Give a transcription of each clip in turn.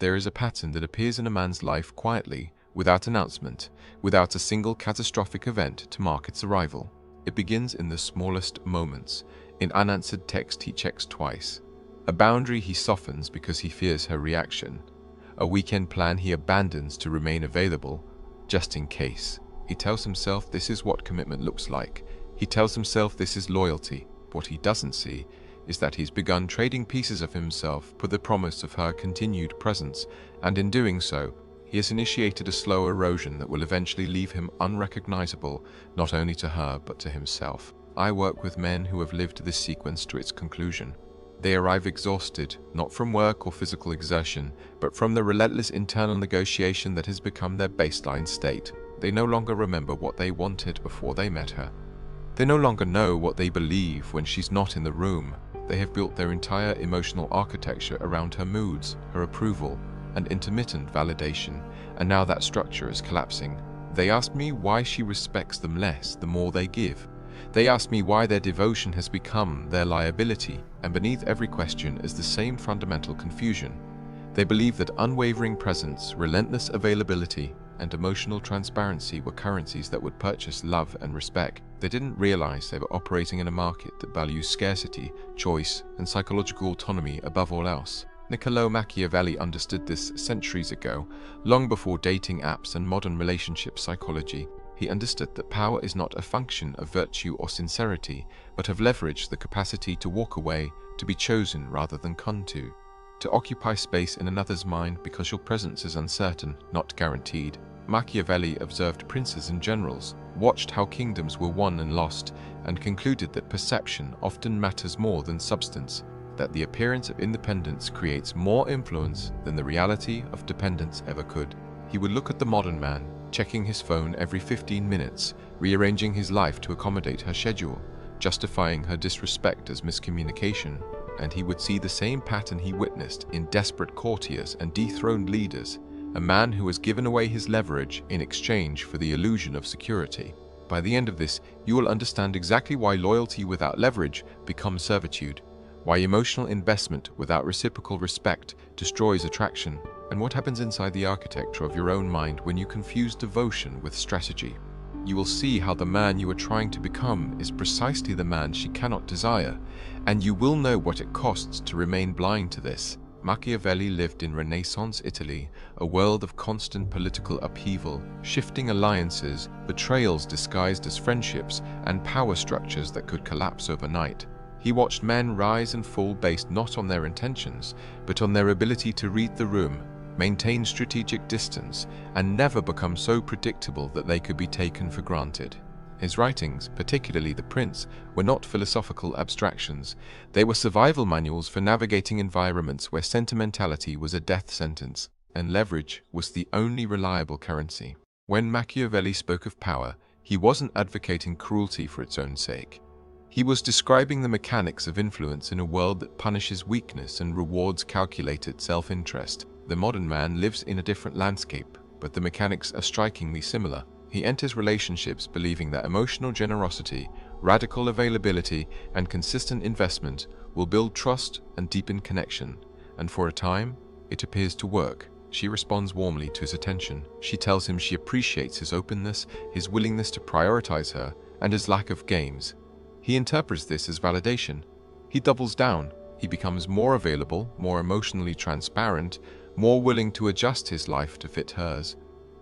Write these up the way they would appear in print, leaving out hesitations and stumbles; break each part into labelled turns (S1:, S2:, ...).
S1: There is a pattern that appears in a man's life quietly, without announcement, without a single catastrophic event to mark its arrival. It begins in the smallest moments. In unanswered text he checks twice. A boundary he softens because he fears her reaction. A weekend plan he abandons to remain available, just in case. He tells himself this is what commitment looks like. He tells himself this is loyalty. What he doesn't see is that he's begun trading pieces of himself for the promise of her continued presence, and in doing so, he has initiated a slow erosion that will eventually leave him unrecognizable, not only to her but to himself. I work with men who have lived this sequence to its conclusion. They arrive exhausted, not from work or physical exertion, but from the relentless internal negotiation that has become their baseline state. They no longer remember what they wanted before they met her. They no longer know what they believe when she's not in the room. They have built their entire emotional architecture around her moods, her approval, and intermittent validation, and now that structure is collapsing. They ask me why she respects them less the more they give. They ask me why their devotion has become their liability, and beneath every question is the same fundamental confusion. They believe that unwavering presence, relentless availability, and emotional transparency were currencies that would purchase love and respect. They didn't realize they were operating in a market that values scarcity, choice, and psychological autonomy above all else. Niccolo Machiavelli understood this centuries ago, long before dating apps and modern relationship psychology. He understood that power is not a function of virtue or sincerity, but of leverage, the capacity to walk away, to be chosen rather than clung to occupy space in another's mind because your presence is uncertain, not guaranteed. Machiavelli observed princes and generals, watched how kingdoms were won and lost, and concluded that perception often matters more than substance, that the appearance of independence creates more influence than the reality of dependence ever could. He would look at the modern man, checking his phone every 15 minutes, rearranging his life to accommodate her schedule, justifying her disrespect as miscommunication, and he would see the same pattern he witnessed in desperate courtiers and dethroned leaders, a man who has given away his leverage in exchange for the illusion of security. By the end of this, you will understand exactly why loyalty without leverage becomes servitude, why emotional investment without reciprocal respect destroys attraction, and what happens inside the architecture of your own mind when you confuse devotion with strategy. You will see how the man you are trying to become is precisely the man she cannot desire, and you will know what it costs to remain blind to this. Machiavelli lived in Renaissance Italy, a world of constant political upheaval, shifting alliances, betrayals disguised as friendships, and power structures that could collapse overnight. He watched men rise and fall based not on their intentions, but on their ability to read the room, maintain strategic distance, and never become so predictable that they could be taken for granted. His writings, particularly The Prince, were not philosophical abstractions. They were survival manuals for navigating environments where sentimentality was a death sentence, and leverage was the only reliable currency. When Machiavelli spoke of power, he wasn't advocating cruelty for its own sake. He was describing the mechanics of influence in a world that punishes weakness and rewards calculated self-interest. The modern man lives in a different landscape, but the mechanics are strikingly similar. He enters relationships believing that emotional generosity, radical availability, and consistent investment will build trust and deepen connection, and for a time, it appears to work. She responds warmly to his attention. She tells him she appreciates his openness, his willingness to prioritize her, and his lack of games. He interprets this as validation. He doubles down. He becomes more available, more emotionally transparent, more willing to adjust his life to fit hers.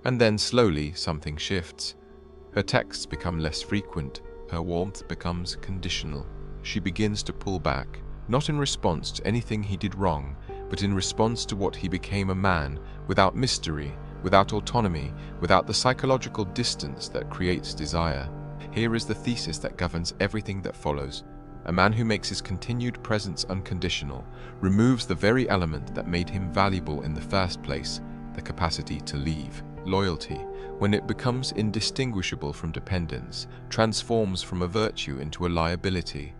S1: And then slowly something shifts. Her texts become less frequent. Her warmth becomes conditional. She begins to pull back, not in response to anything he did wrong, but in response to what he became, a man without mystery, without autonomy, without the psychological distance that creates desire. Here is the thesis that governs everything that follows. A man who makes his continued presence unconditional removes the very element that made him valuable in the first place, the capacity to leave. Loyalty, when it becomes indistinguishable from dependence, transforms from a virtue into a liability.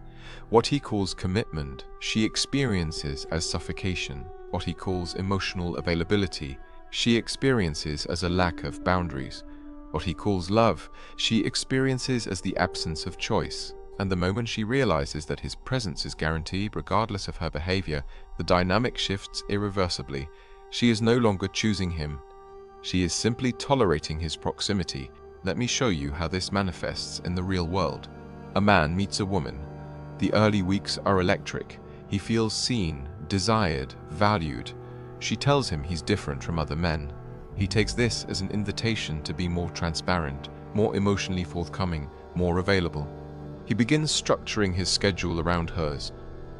S1: What he calls commitment, she experiences as suffocation. What he calls emotional availability, she experiences as a lack of boundaries. What he calls love, she experiences as the absence of choice. And the moment she realizes that his presence is guaranteed regardless of her behavior, the dynamic shifts irreversibly. She is no longer choosing him. She is simply tolerating his proximity. Let me show you how this manifests in the real world. A man meets a woman. The early weeks are electric. He feels seen, desired, valued. She tells him he's different from other men. He takes this as an invitation to be more transparent, more emotionally forthcoming, more available. He begins structuring his schedule around hers.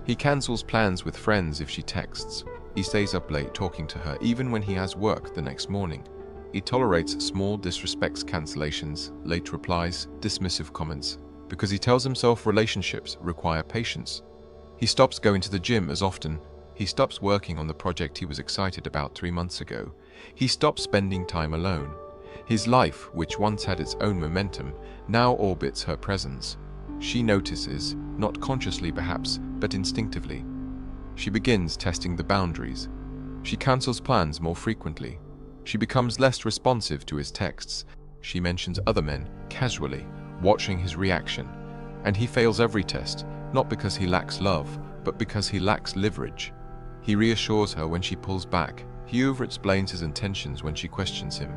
S1: He cancels plans with friends if she texts. He stays up late talking to her even when he has work the next morning. He tolerates small disrespects, cancellations, late replies, dismissive comments, because he tells himself relationships require patience. He stops going to the gym as often. He stops working on the project he was excited about 3 months ago. He stops spending time alone. His life, which once had its own momentum, now orbits her presence. She notices, not consciously perhaps, but instinctively. She begins testing the boundaries. She cancels plans more frequently. She becomes less responsive to his texts. She mentions other men, casually, watching his reaction. And he fails every test, not because he lacks love, but because he lacks leverage. He reassures her when she pulls back. He overexplains his intentions when she questions him.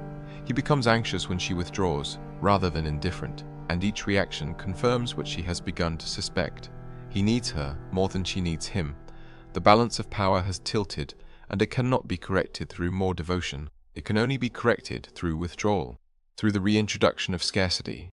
S1: He becomes anxious when she withdraws, rather than indifferent, and each reaction confirms what she has begun to suspect. He needs her more than she needs him. The balance of power has tilted, and it cannot be corrected through more devotion. It can only be corrected through withdrawal, through the reintroduction of scarcity,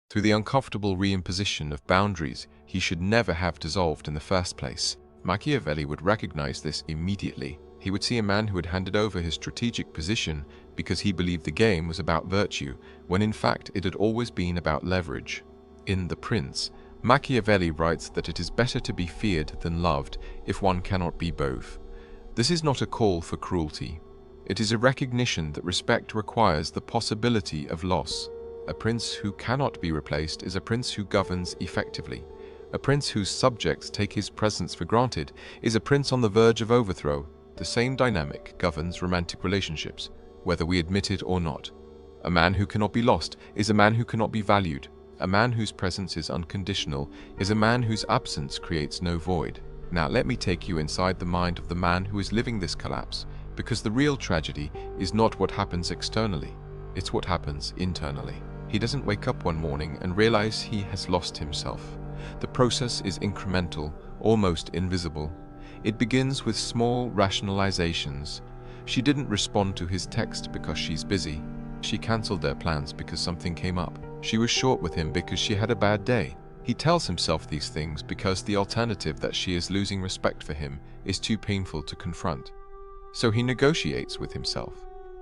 S1: through the uncomfortable reimposition of boundaries he should never have dissolved in the first place. Machiavelli would recognize this immediately. He would see a man who had handed over his strategic position because he believed the game was about virtue, when in fact it had always been about leverage. In The Prince, Machiavelli writes that it is better to be feared than loved if one cannot be both. This is not a call for cruelty. It is a recognition that respect requires the possibility of loss. A prince who cannot be replaced is a prince who governs effectively. A prince whose subjects take his presence for granted is a prince on the verge of overthrow. The same dynamic governs romantic relationships, whether we admit it or not. A man who cannot be lost is a man who cannot be valued. A man whose presence is unconditional is a man whose absence creates no void. Now let me take you inside the mind of the man who is living this collapse, because the real tragedy is not what happens externally, it's what happens internally. He doesn't wake up one morning and realize he has lost himself. The process is incremental, almost invisible. It begins with small rationalizations. She didn't respond to his text because she's busy. She cancelled their plans because something came up. She was short with him because she had a bad day. He tells himself these things because the alternative, that she is losing respect for him, is too painful to confront. So he negotiates with himself.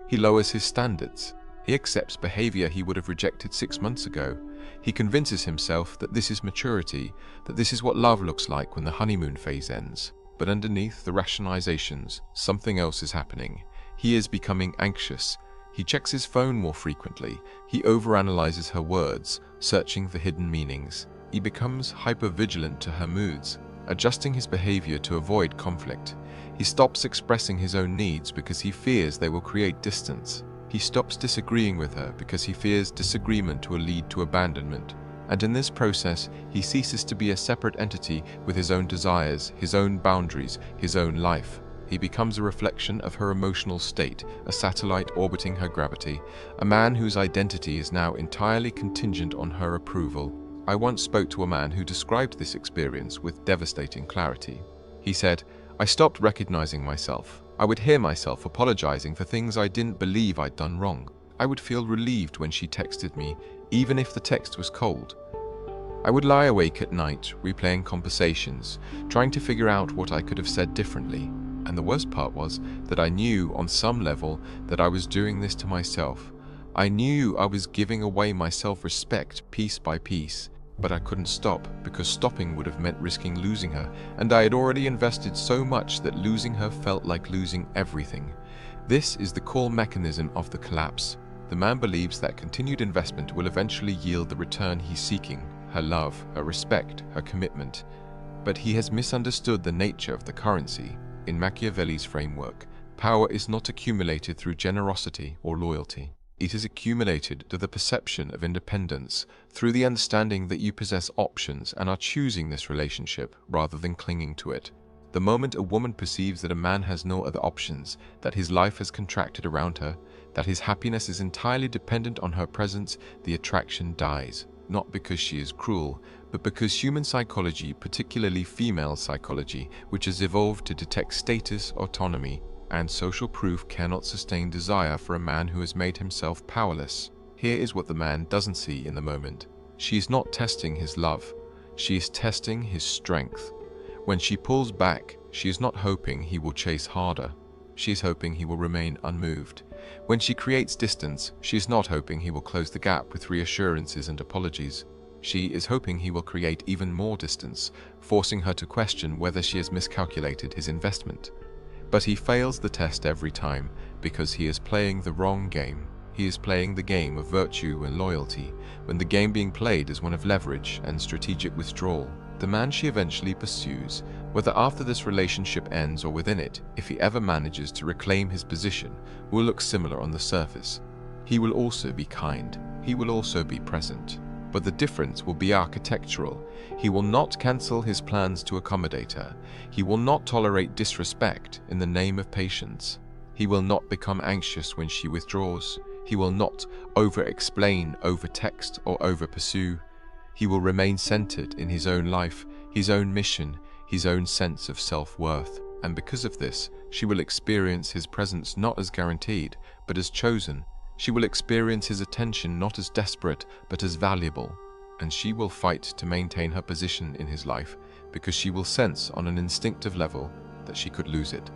S1: He lowers his standards. He accepts behavior he would have rejected 6 months ago. He convinces himself that this is maturity, that this is what love looks like when the honeymoon phase ends. But underneath the rationalizations, something else is happening. He is becoming anxious. He checks his phone more frequently. He overanalyzes her words, searching for hidden meanings. He becomes hypervigilant to her moods, adjusting his behavior to avoid conflict. He stops expressing his own needs because he fears they will create distance. He stops disagreeing with her because he fears disagreement will lead to abandonment. And in this process, he ceases to be a separate entity with his own desires, his own boundaries, his own life. He becomes a reflection of her emotional state, a satellite orbiting her gravity, a man whose identity is now entirely contingent on her approval. I once spoke to a man who described this experience with devastating clarity. He said, "I stopped recognizing myself. I would hear myself apologizing for things I didn't believe I'd done wrong. I would feel relieved when she texted me, even if the text was cold. I would lie awake at night, replaying conversations, trying to figure out what I could have said differently. And the worst part was that I knew on some level that I was doing this to myself. I knew I was giving away my self-respect piece by piece, but I couldn't stop because stopping would have meant risking losing her, and I had already invested so much that losing her felt like losing everything. This is the core mechanism of the collapse. The man believes that continued investment will eventually yield the return he's seeking, her love, her respect, her commitment. But he has misunderstood the nature of the currency. In Machiavelli's framework, power is not accumulated through generosity or loyalty. It is accumulated through the perception of independence, through the understanding that you possess options and are choosing this relationship rather than clinging to it. The moment a woman perceives that a man has no other options, that his life has contracted around her, that his happiness is entirely dependent on her presence, the attraction dies. Not because she is cruel, but because human psychology, particularly female psychology, which has evolved to detect status, autonomy, and social proof, cannot sustain desire for a man who has made himself powerless. Here is what the man doesn't see in the moment. She is not testing his love. She is testing his strength. When she pulls back, she is not hoping he will chase harder. She is hoping he will remain unmoved. When she creates distance, she is not hoping he will close the gap with reassurances and apologies. She is hoping he will create even more distance, forcing her to question whether she has miscalculated his investment. But he fails the test every time because he is playing the wrong game. He is playing the game of virtue and loyalty, when the game being played is one of leverage and strategic withdrawal. The man she eventually pursues, whether after this relationship ends or within it, if he ever manages to reclaim his position, will look similar on the surface. He will also be kind. He will also be present. But the difference will be architectural. He will not cancel his plans to accommodate her. He will not tolerate disrespect in the name of patience. He will not become anxious when she withdraws. He will not over-explain, over-text, or over-pursue. He will remain centered in his own life, his own mission, his own sense of self-worth. And because of this, she will experience his presence not as guaranteed, but as chosen. She will experience his attention not as desperate, but as valuable. And she will fight to maintain her position in his life, because she will sense on an instinctive level that she could lose it.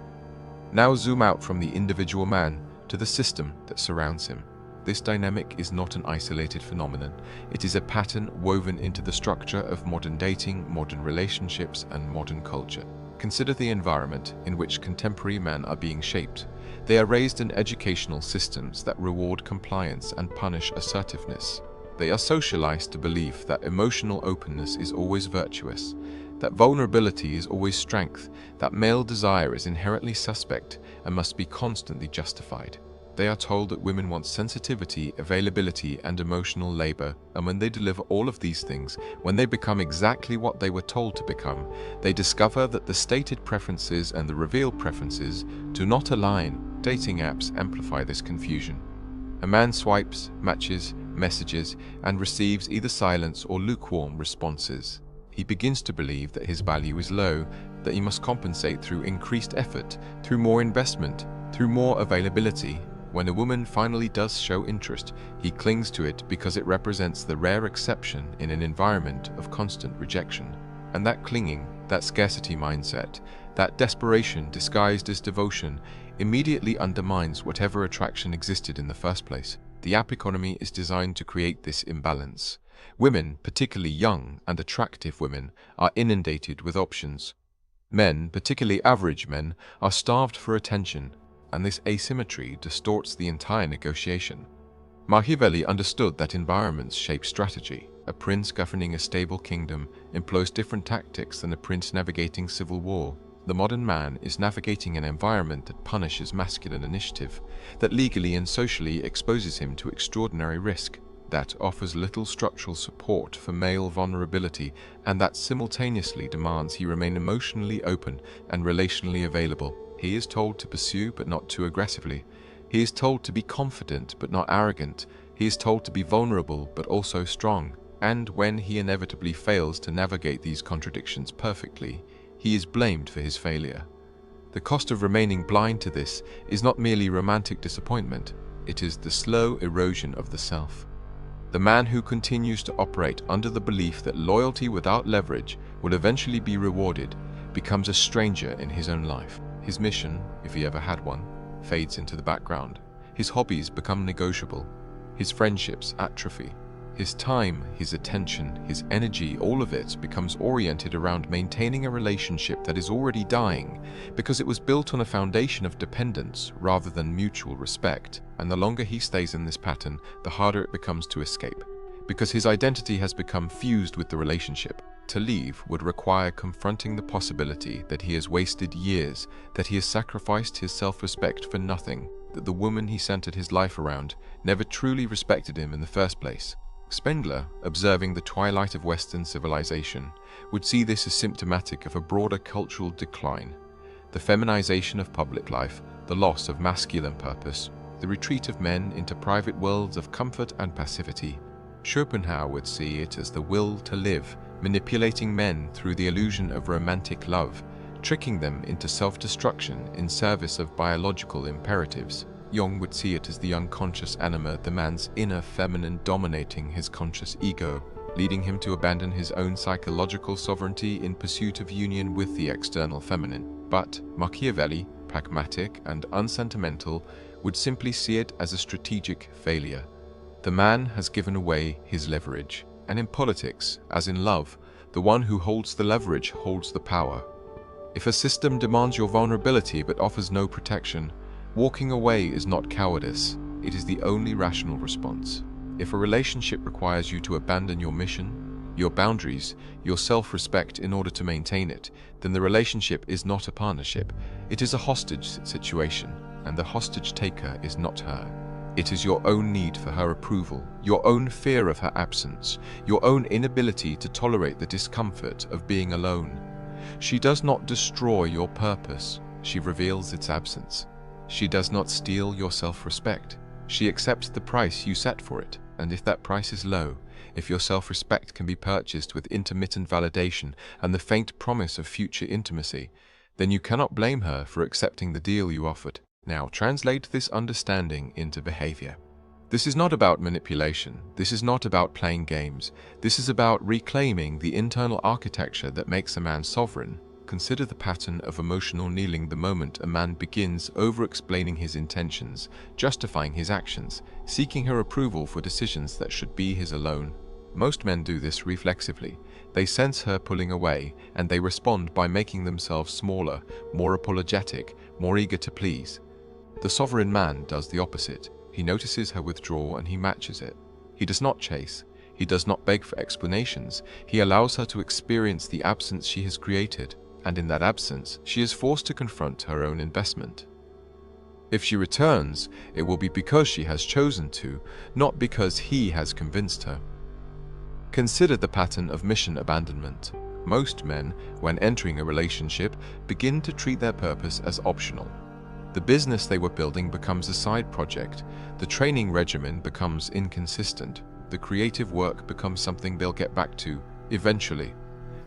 S1: Now zoom out from the individual man to the system that surrounds him. This dynamic is not an isolated phenomenon. It is a pattern woven into the structure of modern dating, modern relationships, and modern culture. Consider the environment in which contemporary men are being shaped. They are raised in educational systems that reward compliance and punish assertiveness. They are socialized to believe that emotional openness is always virtuous, that vulnerability is always strength, that male desire is inherently suspect and must be constantly justified. They are told that women want sensitivity, availability, and emotional labor, and when they deliver all of these things, when they become exactly what they were told to become, they discover that the stated preferences and the revealed preferences do not align. Dating apps amplify this confusion. A man swipes, matches, messages, and receives either silence or lukewarm responses. He begins to believe that his value is low, that he must compensate through increased effort, through more investment, through more availability. When a woman finally does show interest, he clings to it because it represents the rare exception in an environment of constant rejection. And that clinging, that scarcity mindset, that desperation disguised as devotion, immediately undermines whatever attraction existed in the first place. The app economy is designed to create this imbalance. Women, particularly young and attractive women, are inundated with options. Men, particularly average men, are starved for attention, and this asymmetry distorts the entire negotiation. Machiavelli understood that environments shape strategy. A prince governing a stable kingdom employs different tactics than a prince navigating civil war. The modern man is navigating an environment that punishes masculine initiative, that legally and socially exposes him to extraordinary risk, that offers little structural support for male vulnerability, and that simultaneously demands he remain emotionally open and relationally available. He is told to pursue but not too aggressively. He is told to be confident but not arrogant. He is told to be vulnerable but also strong. And when he inevitably fails to navigate these contradictions perfectly, he is blamed for his failure. The cost of remaining blind to this is not merely romantic disappointment, it is the slow erosion of the self. The man who continues to operate under the belief that loyalty without leverage will eventually be rewarded becomes a stranger in his own life. His mission, if he ever had one, fades into the background. His hobbies become negotiable. His friendships atrophy. His time, his attention, his energy, all of it becomes oriented around maintaining a relationship that is already dying because it was built on a foundation of dependence rather than mutual respect. And the longer he stays in this pattern, the harder it becomes to escape, because his identity has become fused with the relationship. To leave would require confronting the possibility that he has wasted years, that he has sacrificed his self-respect for nothing, that the woman he centered his life around never truly respected him in the first place. Spengler, observing the twilight of Western civilization, would see this as symptomatic of a broader cultural decline. The feminization of public life, the loss of masculine purpose, the retreat of men into private worlds of comfort and passivity. Schopenhauer would see it as the will to live, manipulating men through the illusion of romantic love, tricking them into self-destruction in service of biological imperatives. Jung would see it as the unconscious anima, the man's inner feminine dominating his conscious ego, leading him to abandon his own psychological sovereignty in pursuit of union with the external feminine. But Machiavelli, pragmatic and unsentimental, would simply see it as a strategic failure. The man has given away his leverage, and in politics, as in love, the one who holds the leverage holds the power. If a system demands your vulnerability but offers no protection, walking away is not cowardice, it is the only rational response. If a relationship requires you to abandon your mission, your boundaries, your self-respect in order to maintain it, then the relationship is not a partnership. It is a hostage situation, and the hostage taker is not her. It is your own need for her approval, your own fear of her absence, your own inability to tolerate the discomfort of being alone. She does not destroy your purpose, she reveals its absence. She does not steal your self-respect. She accepts the price you set for it, and if that price is low, if your self-respect can be purchased with intermittent validation and the faint promise of future intimacy, then you cannot blame her for accepting the deal you offered. Now, translate this understanding into behavior. This is not about manipulation. This is not about playing games. This is about reclaiming the internal architecture that makes a man sovereign. Consider the pattern of emotional kneeling the moment a man begins over-explaining his intentions, justifying his actions, seeking her approval for decisions that should be his alone. Most men do this reflexively. They sense her pulling away, and they respond by making themselves smaller, more apologetic, more eager to please. The sovereign man does the opposite. He notices her withdrawal and he matches it. He does not chase. He does not beg for explanations. He allows her to experience the absence she has created, and in that absence, she is forced to confront her own investment. If she returns, it will be because she has chosen to, not because he has convinced her. Consider the pattern of mission abandonment. Most men, when entering a relationship, begin to treat their purpose as optional. The business they were building becomes a side project. The training regimen becomes inconsistent. The creative work becomes something they'll get back to, eventually.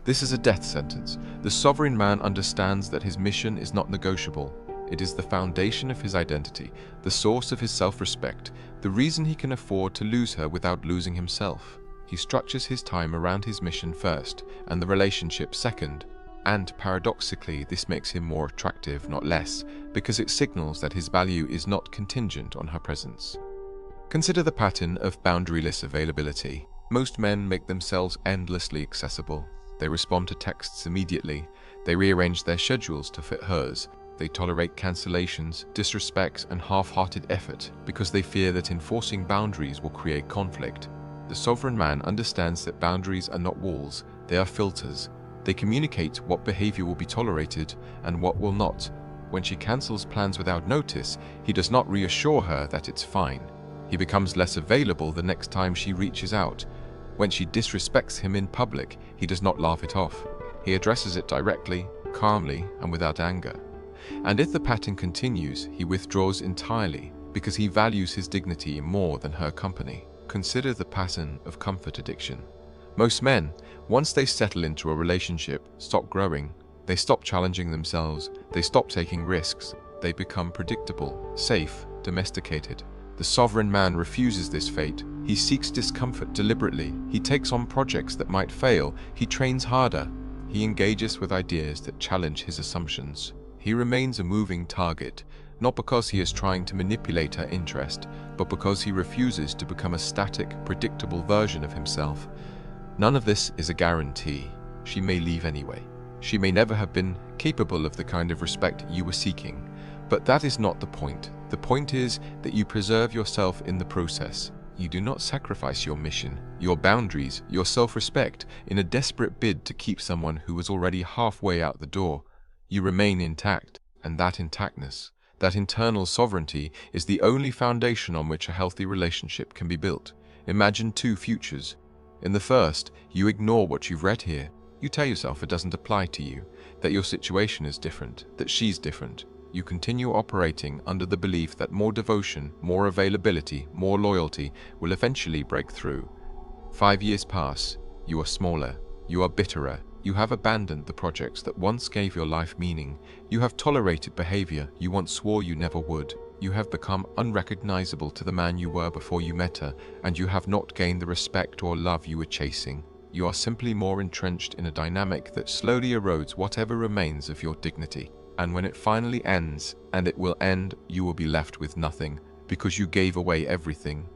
S1: This is a death sentence. The sovereign man understands that his mission is not negotiable. It is the foundation of his identity, the source of his self-respect, the reason he can afford to lose her without losing himself. He structures his time around his mission first, and the relationship second. And paradoxically, this makes him more attractive, not less, because it signals that his value is not contingent on her presence. Consider the pattern of boundaryless availability. Most men make themselves endlessly accessible. They respond to texts immediately. They rearrange their schedules to fit hers. They tolerate cancellations, disrespects, and half-hearted effort because they fear that enforcing boundaries will create conflict. The sovereign man understands that boundaries are not walls, they are filters. They communicate what behavior will be tolerated and what will not. When she cancels plans without notice, he does not reassure her that it's fine. He becomes less available the next time she reaches out. When she disrespects him in public, he does not laugh it off. He addresses it directly, calmly, and without anger. And if the pattern continues, he withdraws entirely because he values his dignity more than her company. Consider the pattern of comfort addiction. Most men, once they settle into a relationship, stop growing. They stop challenging themselves. They stop taking risks. They become predictable, safe, domesticated. The sovereign man refuses this fate. He seeks discomfort deliberately. He takes on projects that might fail. He trains harder. He engages with ideas that challenge his assumptions. He remains a moving target, not because he is trying to manipulate her interest, but because he refuses to become a static, predictable version of himself. None of this is a guarantee. She may leave anyway. She may never have been capable of the kind of respect you were seeking. But that is not the point. The point is that you preserve yourself in the process. You do not sacrifice your mission, your boundaries, your self-respect in a desperate bid to keep someone who is already halfway out the door. You remain intact, and that intactness, that internal sovereignty, is the only foundation on which a healthy relationship can be built. Imagine two futures. In the first, you ignore what you've read here. You tell yourself it doesn't apply to you, that your situation is different, that she's different. You continue operating under the belief that more devotion, more availability, more loyalty will eventually break through. 5 years pass. You are smaller. You are bitterer. You have abandoned the projects that once gave your life meaning. You have tolerated behavior you once swore you never would. You have become unrecognizable to the man you were before you met her, and you have not gained the respect or love you were chasing. You are simply more entrenched in a dynamic that slowly erodes whatever remains of your dignity. And when it finally ends, and it will end, you will be left with nothing, because you gave away everything.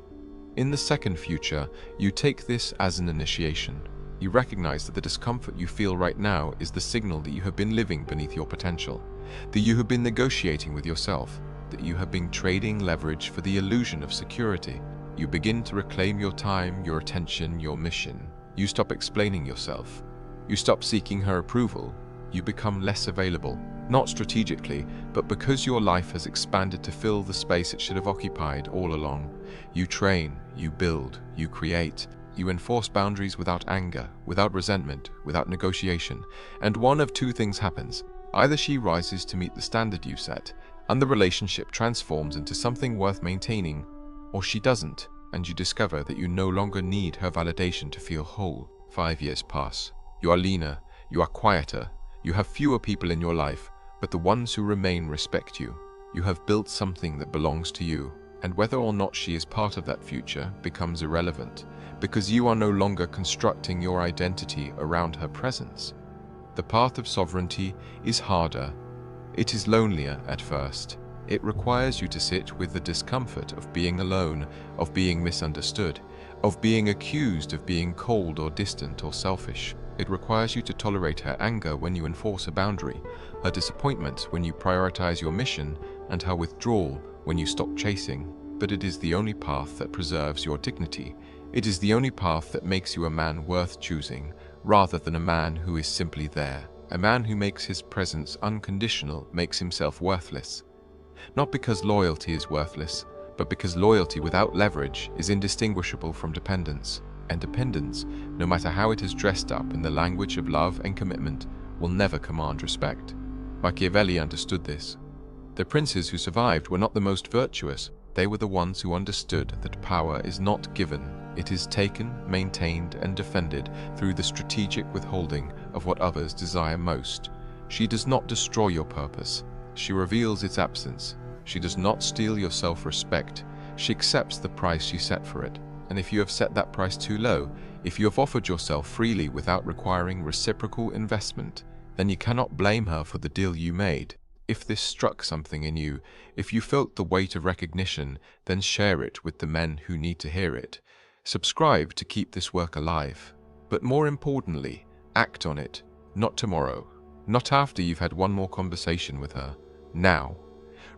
S1: In the second future, you take this as an initiation. You recognize that the discomfort you feel right now is the signal that you have been living beneath your potential, that you have been negotiating with yourself, that you have been trading leverage for the illusion of security. You begin to reclaim your time, your attention, your mission. You stop explaining yourself. You stop seeking her approval. You become less available, not strategically, but because your life has expanded to fill the space it should have occupied all along. You train, you build, you create. You enforce boundaries without anger, without resentment, without negotiation. And one of two things happens. Either she rises to meet the standard you set, and the relationship transforms into something worth maintaining, or she doesn't, and you discover that you no longer need her validation to feel whole. 5 years pass. You are leaner, you are quieter, you have fewer people in your life, but the ones who remain respect you. You have built something that belongs to you, and whether or not she is part of that future becomes irrelevant, because you are no longer constructing your identity around her presence. The path of sovereignty is harder. It is lonelier at first. It requires you to sit with the discomfort of being alone, of being misunderstood, of being accused of being cold or distant or selfish. It requires you to tolerate her anger when you enforce a boundary, her disappointment when you prioritize your mission, and her withdrawal when you stop chasing. But it is the only path that preserves your dignity. It is the only path that makes you a man worth choosing, rather than a man who is simply there. A man who makes his presence unconditional makes himself worthless. Not because loyalty is worthless, but because loyalty without leverage is indistinguishable from dependence. And dependence, no matter how it is dressed up in the language of love and commitment, will never command respect. Machiavelli understood this. The princes who survived were not the most virtuous. They were the ones who understood that power is not given. It is taken, maintained, and defended through the strategic withholding of what others desire most. She does not destroy your purpose. She reveals its absence. She does not steal your self-respect. She accepts the price you set for it. And if you have set that price too low, if you have offered yourself freely without requiring reciprocal investment, then you cannot blame her for the deal you made. If this struck something in you, if you felt the weight of recognition, then share it with the men who need to hear it. Subscribe to keep this work alive. But more importantly, act on it. Not tomorrow. Not after you've had one more conversation with her. Now.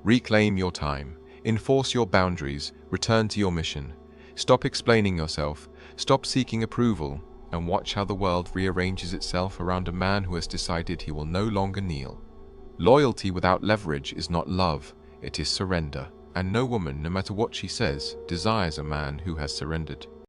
S1: Reclaim your time. Enforce your boundaries. Return to your mission. Stop explaining yourself. Stop seeking approval. And watch how the world rearranges itself around a man who has decided he will no longer kneel. Loyalty without leverage is not love, it is surrender. And no woman, no matter what she says, desires a man who has surrendered.